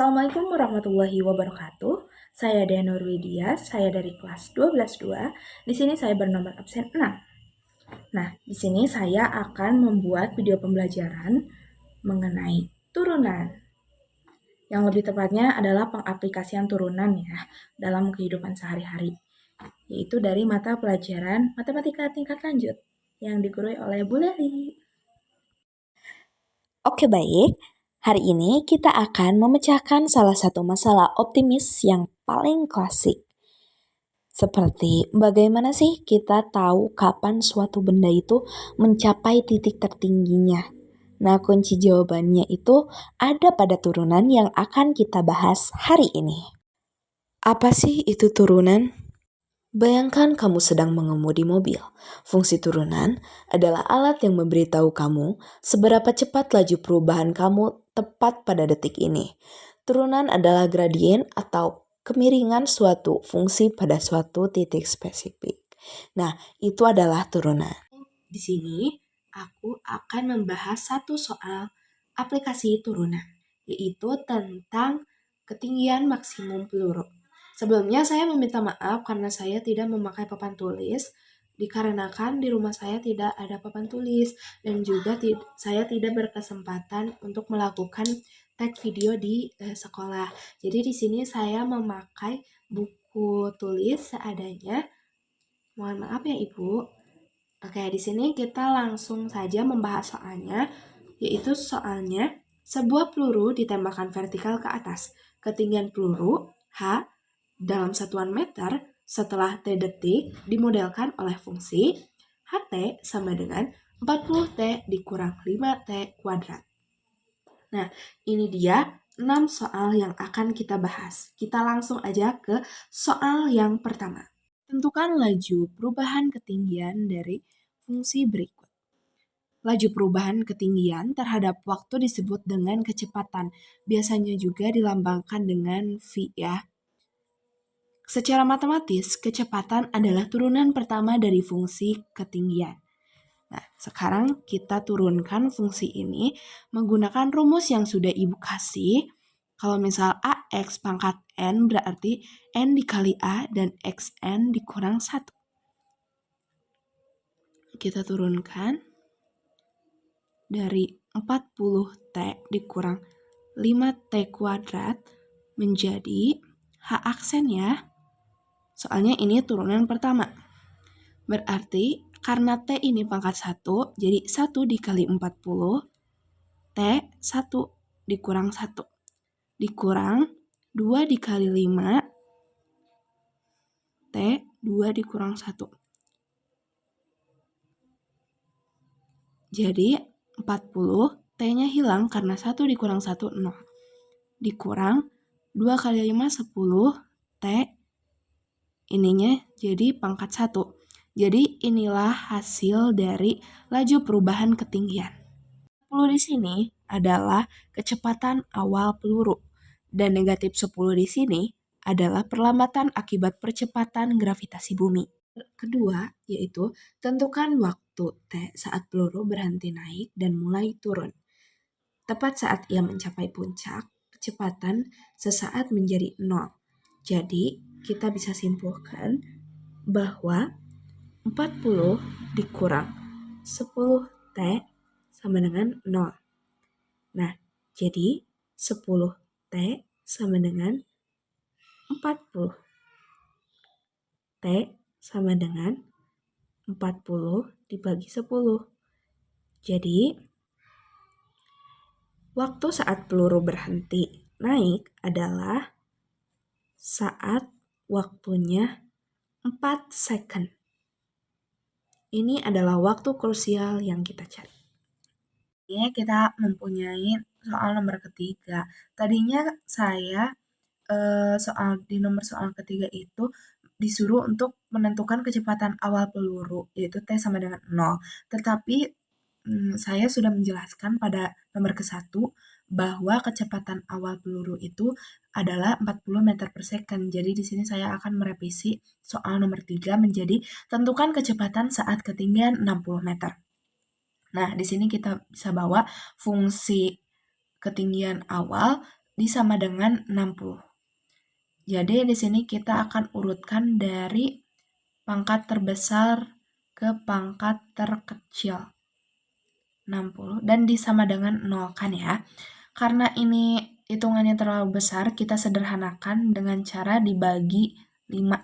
Assalamualaikum warahmatullahi wabarakatuh. Saya Dianur Widya, saya dari kelas 12-2. Di sini saya bernomor absen 6. Nah, di sini saya akan membuat video pembelajaran mengenai turunan. Yang lebih tepatnya adalah pengaplikasian turunan ya dalam kehidupan sehari-hari, yaitu dari mata pelajaran matematika tingkat lanjut yang digurui oleh Bu Leli. Oke baik, hari ini kita akan memecahkan salah satu masalah optimis yang paling klasik. Seperti bagaimana sih kita tahu kapan suatu benda itu mencapai titik tertingginya? Nah, kunci jawabannya itu ada pada turunan yang akan kita bahas hari ini. Apa sih itu turunan? Bayangkan kamu sedang mengemudi mobil. Fungsi turunan adalah alat yang memberitahu kamu seberapa cepat laju perubahan kamu tepat pada detik ini. Turunan adalah gradien atau kemiringan suatu fungsi pada suatu titik spesifik. Nah, itu adalah turunan. Di sini aku akan membahas satu soal aplikasi turunan, yaitu tentang ketinggian maksimum peluru. Sebelumnya saya meminta maaf karena saya tidak memakai papan tulis, dikarenakan di rumah saya tidak ada papan tulis dan juga saya tidak berkesempatan untuk melakukan tag video di sekolah. Jadi di sini saya memakai buku tulis seadanya. Mohon maaf ya Ibu. Oke, di sini kita langsung saja membahas soalnya, yaitu soalnya sebuah peluru ditembakkan vertikal ke atas. Ketinggian peluru H dalam satuan meter setelah T detik dimodelkan oleh fungsi HT sama dengan 40T dikurang 5T kuadrat. Nah, ini dia 6 soal yang akan kita bahas. Kita langsung aja ke soal yang pertama. Tentukan laju perubahan ketinggian dari fungsi berikut. Laju perubahan ketinggian terhadap waktu disebut dengan kecepatan. Biasanya juga dilambangkan dengan V ya. Secara matematis, kecepatan adalah turunan pertama dari fungsi ketinggian. Nah, sekarang kita turunkan fungsi ini menggunakan rumus yang sudah Ibu kasih. Kalau misal AX pangkat N berarti N dikali A dan XN dikurang 1. Kita turunkan dari 40T dikurang 5T kuadrat menjadi H aksen ya. Soalnya ini turunan pertama. Berarti karena T ini pangkat 1, jadi 1 dikali 40, T 1 dikurang 1. Dikurang 2 dikali 5, T 2 dikurang 1. Jadi 40, T-nya hilang karena 1 dikurang 1, 0. Dikurang 2 kali 5, 10, T ininya jadi pangkat 1. Jadi inilah hasil dari laju perubahan ketinggian. Peluru di sini adalah kecepatan awal peluru dan negatif 10 di sini adalah perlambatan akibat percepatan gravitasi bumi. Kedua, yaitu tentukan waktu T saat peluru berhenti naik dan mulai turun. Tepat saat ia mencapai puncak, kecepatan sesaat menjadi 0. Jadi, kita bisa simpulkan bahwa 40 dikurang 10T sama dengan 0. Nah, jadi 10T sama dengan 40. T sama dengan 40 dibagi 10. Jadi, waktu saat peluru berhenti naik adalah saat waktunya 4 second. Ini adalah waktu krusial yang kita cari. Ini kita mempunyai soal nomor ketiga. Tadinya saya di nomor soal ketiga itu disuruh untuk menentukan kecepatan awal peluru, yaitu T sama dengan 0. Tetapi saya sudah menjelaskan pada nomor ke-1 bahwa kecepatan awal peluru itu adalah 40 meter per second. Jadi di sini saya akan merevisi soal nomor 3 menjadi tentukan kecepatan saat ketinggian 60 meter. Nah, di sini kita bisa bawa fungsi ketinggian awal disama dengan 60. Jadi di sini kita akan urutkan dari pangkat terbesar ke pangkat terkecil. 60 dan disama dengan 0 kan ya. Karena ini hitungannya terlalu besar, kita sederhanakan dengan cara dibagi 5.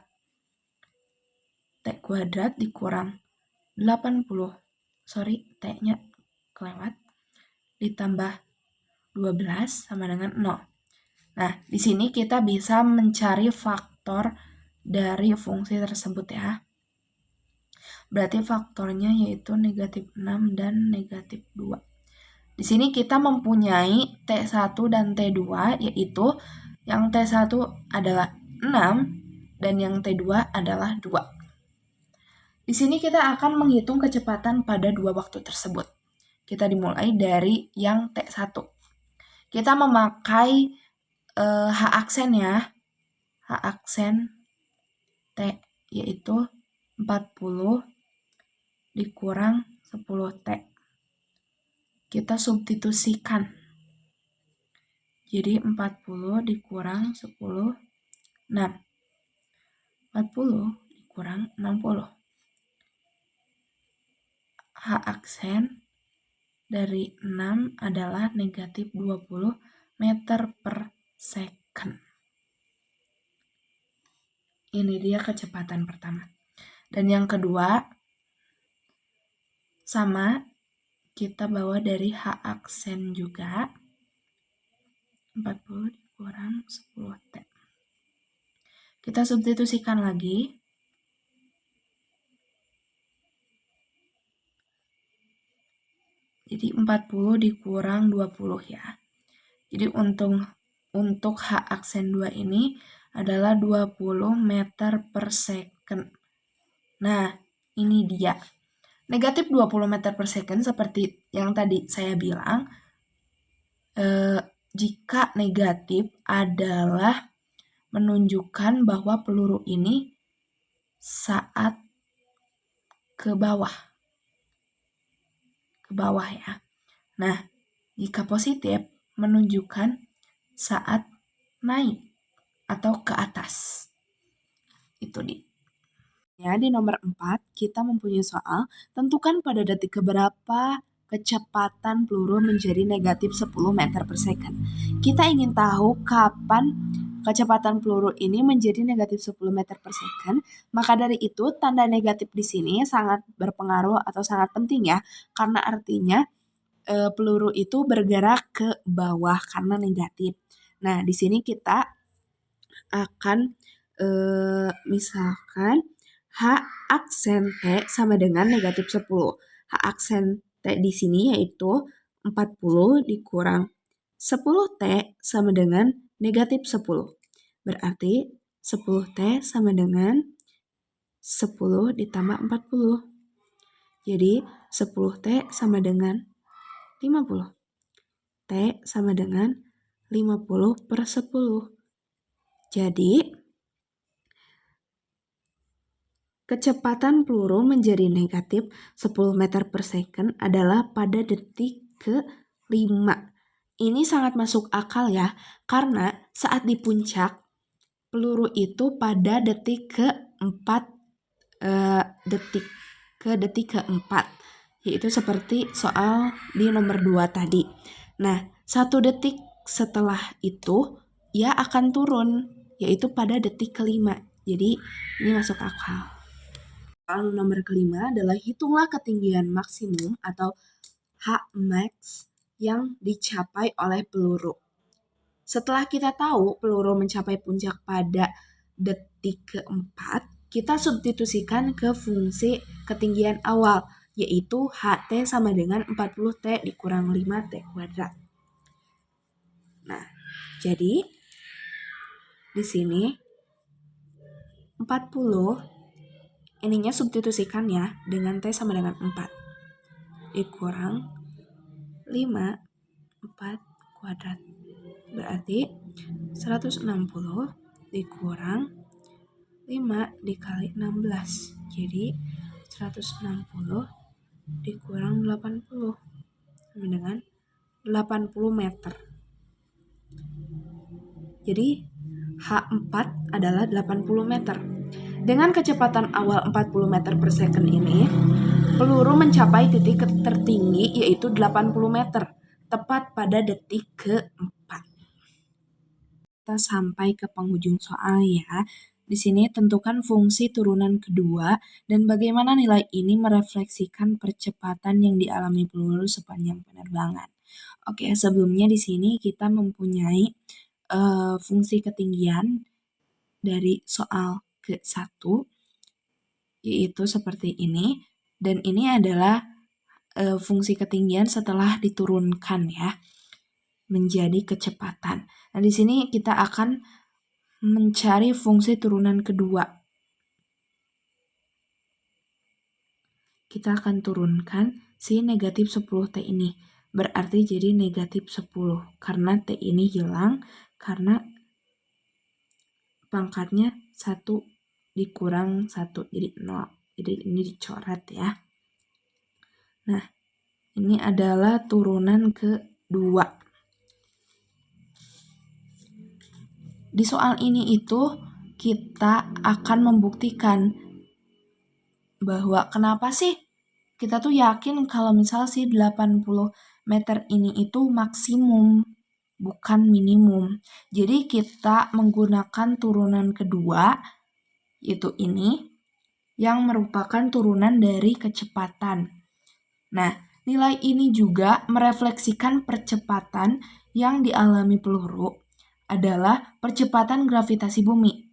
T kuadrat dikurang 80. T-nya kelewat. Ditambah 12 sama dengan 0. Nah, di sini kita bisa mencari faktor dari fungsi tersebut ya. Berarti faktornya yaitu negatif 6 dan negatif 2. Di sini kita mempunyai T1 dan T2, yaitu yang T1 adalah 6 dan yang T2 adalah 2. Di sini kita akan menghitung kecepatan pada dua waktu tersebut. Kita dimulai dari yang T1. Kita memakai H aksen ya. H aksen T yaitu 40 dikurang 10T. Kita substitusikan. Jadi 40 dikurang 10, 6. 40 dikurang 60. H aksen dari 6 adalah negatif 20 meter per second. Ini dia kecepatan pertama. Dan yang kedua, sama, kita bawa dari H aksen juga. 40 dikurang 10T. Kita substitusikan lagi. Jadi 40 dikurang 20 ya. Jadi untuk H aksen 2 ini adalah 20 meter per second. Nah, ini dia. Negatif 20 meter per second seperti yang tadi saya bilang, jika negatif adalah menunjukkan bahwa peluru ini saat ke bawah ya. Nah, jika positif menunjukkan saat naik atau ke atas. Itu di. Ya, di nomor 4 kita mempunyai soal, tentukan pada detik keberapa kecepatan peluru menjadi negatif 10 meter per second. Kita ingin tahu kapan kecepatan peluru ini menjadi negatif 10 meter per second, maka dari itu tanda negatif di sini sangat berpengaruh atau sangat penting ya, karena artinya peluru itu bergerak ke bawah karena negatif. Nah, di sini kita akan misalkan H aksen T sama dengan negatif 10. H aksen T di sini yaitu 40 dikurang 10T sama dengan negatif 10. Berarti 10T sama dengan 10 ditambah 40. Jadi 10T sama dengan 50. T sama dengan 50 per 10. Jadi kecepatan peluru menjadi negatif 10 meter per second adalah pada detik ke-5. Ini sangat masuk akal ya, karena saat di puncak, peluru itu pada detik ke-4, detik ke-4, yaitu seperti soal di nomor 2 tadi. Nah, 1 detik setelah itu, ia akan turun, yaitu pada detik ke-5. Jadi, ini masuk akal. Soal nomor kelima adalah hitunglah ketinggian maksimum atau Hmax yang dicapai oleh peluru. Setelah kita tahu peluru mencapai puncak pada detik ke-4, kita substitusikan ke fungsi ketinggian awal, yaitu HT sama dengan 40T dikurang 5T kuadrat. Nah, jadi di sini 40 ininya substitusikan ya dengan T sama dengan 4 dikurang 5 4 kuadrat. Berarti 160 dikurang 5 dikali 16. Jadi 160 dikurang 80 sama dengan 80 meter. Jadi H4 adalah 80 meter. Dengan kecepatan awal 40 meter per second ini, peluru mencapai titik tertinggi yaitu 80 meter, tepat pada detik ke-4. Kita sampai ke penghujung soal ya. Di sini tentukan fungsi turunan kedua dan bagaimana nilai ini merefleksikan percepatan yang dialami peluru sepanjang penerbangan. Oke, sebelumnya di sini kita mempunyai fungsi ketinggian dari soal ke-1, yaitu seperti ini, dan ini adalah fungsi ketinggian setelah diturunkan ya menjadi kecepatan. Nah, di sini kita akan mencari fungsi turunan kedua. Kita akan turunkan si negatif 10T ini. Berarti jadi negatif 10. Karena T ini hilang, karena pangkatnya 1 dikurang 1, jadi 0. Jadi ini dicoret ya. Nah, ini adalah turunan kedua. Di soal ini itu kita akan membuktikan bahwa kenapa sih kita tuh yakin kalau misal si 80 meter ini itu maksimum, bukan minimum. Jadi kita menggunakan turunan kedua, yaitu ini, yang merupakan turunan dari kecepatan. Nah, nilai ini juga merefleksikan percepatan yang dialami peluru adalah percepatan gravitasi bumi.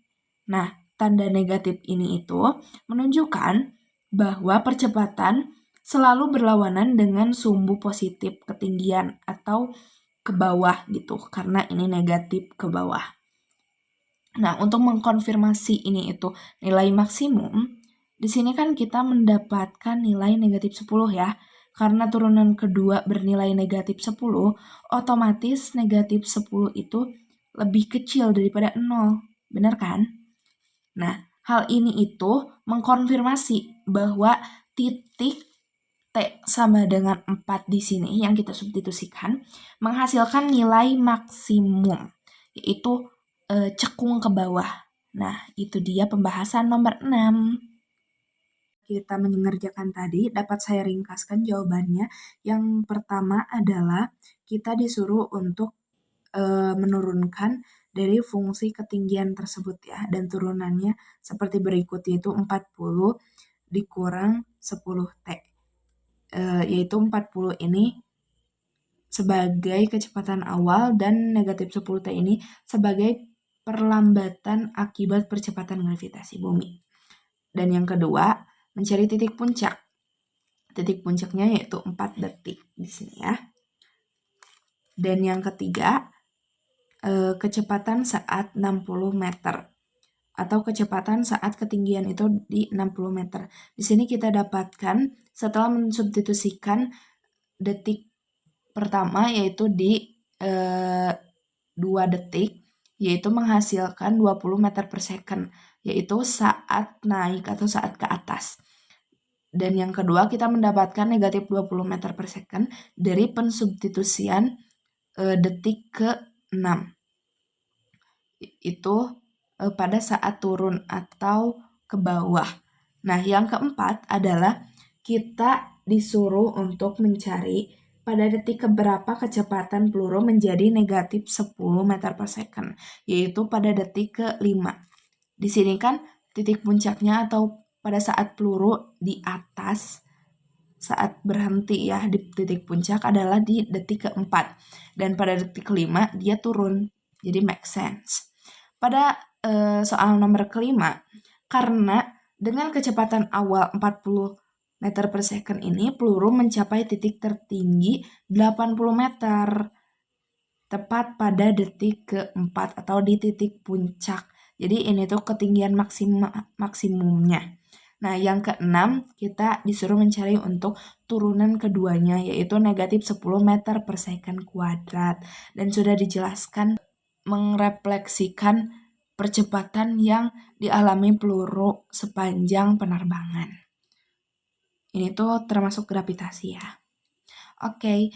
Nah, tanda negatif ini itu menunjukkan bahwa percepatan selalu berlawanan dengan sumbu positif ketinggian atau ke bawah gitu, karena ini negatif ke bawah. Nah, untuk mengkonfirmasi ini itu nilai maksimum, di sini kan kita mendapatkan nilai negatif 10 ya. Karena turunan kedua bernilai negatif 10, otomatis negatif 10 itu lebih kecil daripada 0. Benar kan? Nah, hal ini itu mengkonfirmasi bahwa titik T sama dengan 4 di sini yang kita substitusikan menghasilkan nilai maksimum, yaitu cekung ke bawah. Nah, itu dia pembahasan nomor 6. Kita mengerjakan tadi, dapat saya ringkaskan jawabannya. Yang pertama adalah kita disuruh untuk menurunkan dari fungsi ketinggian tersebut ya, dan turunannya seperti berikut, yaitu 40 dikurang 10T. Yaitu 40 ini sebagai kecepatan awal dan negatif 10T ini sebagai perlambatan akibat percepatan gravitasi bumi. Dan yang kedua, mencari titik puncak. Titik puncaknya yaitu 4 detik di sini ya. Dan yang ketiga, kecepatan saat 60 meter atau kecepatan saat ketinggian itu di 60 meter. Di sini kita dapatkan setelah mensubstitusikan detik pertama yaitu di 2 detik, yaitu menghasilkan 20 meter per second, yaitu saat naik atau saat ke atas. Dan yang kedua, kita mendapatkan negatif 20 meter per second dari pensubstitusian detik ke-6. Itu pada saat turun atau ke bawah. Nah, yang keempat adalah kita disuruh untuk mencari pada detik keberapa kecepatan peluru menjadi negatif 10 meter per second, yaitu pada detik ke-5. Di sini kan titik puncaknya atau pada saat peluru di atas, saat berhenti ya di titik puncak adalah di detik ke-4. Dan pada detik ke-5 dia turun, jadi make sense. Pada soal nomor ke-5, karena dengan kecepatan awal 40 meter per second ini, peluru mencapai titik tertinggi 80 meter, tepat pada detik ke-4 atau di titik puncak. Jadi ini tuh ketinggian maksimumnya. Nah, yang ke-6 kita disuruh mencari untuk turunan keduanya, yaitu negatif 10 meter per second kuadrat. Dan sudah dijelaskan merefleksikan percepatan yang dialami peluru sepanjang penerbangan. Ini tuh termasuk gravitasi ya. Oke.